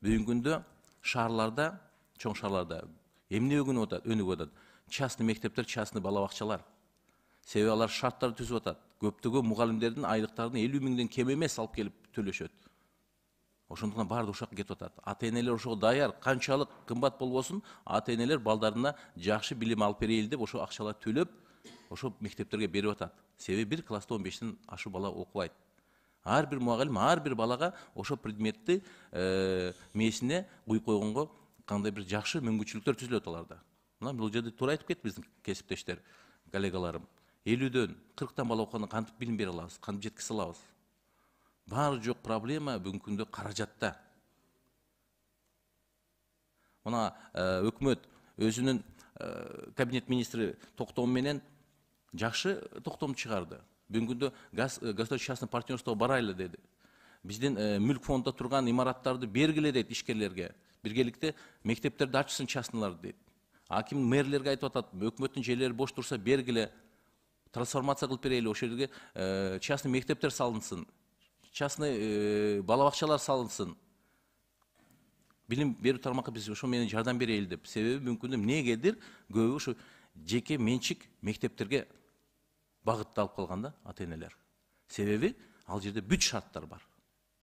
Бүгүнкү күндө шаарларда, чоң шаарларда эмне өнүгүп атат? Частный мектептер, частный бала бакчалар. Себеби алар шарттар түзүп атат. Көптөгөн мугалимдердин айлыктарын 50 миңден кем эмес алып келип төлөшөт. Ошондуктан баардык ошол кетип атат. Ата-энелер ошого даяр, канчалык кымбат болбосун, ата-энелер балдарына жакшы билим алып берели деп ошо акчалар төлөп, ошо мектептерге берип атат. Себеби бир класста 15тен ашуу бала окубайт. Ар бир мугалим ар бир балага ошо предметти мээсине куюп койгонго кандай бир жакшы мүмкүнчүлүктөр түзүлөт аларда. Мына бул жерде туура айтып кетти биздин кесиптештер, коллегаларым. 50дөн 40тан бала окуганда кантип билим бере алабыз, кантип жеткизе алабыз? Баары жок проблема бүгүнкү күндө каражатта. Мына өкмөт өзүнүн кабинет министри токтому менен жакшы токтом чыгарды. Бүгүнкү күндө государственный частный партнерство барайлы деди. Биздин мүлк фондунда турган имараттарды бергиле дейт ишкерлерге. Биргеликте мектептерди ачсын частныйлар дейт. Аким мэрлерге айтып атат, өкмөттүн жерлери бош турса бергиле, трансформация кылып берели, ошол жерге частный мектептер салынсын, частный бала бакчалар салынсын. Билим берүү тармакка биз ошо менен жардам берели деп. Себеби бүгүнкү күндө эмнегедир көбү ушу жеке менчик мектептерге багытталып калган да ата-энелер. Себеби ал жерде бүт шарттар бар.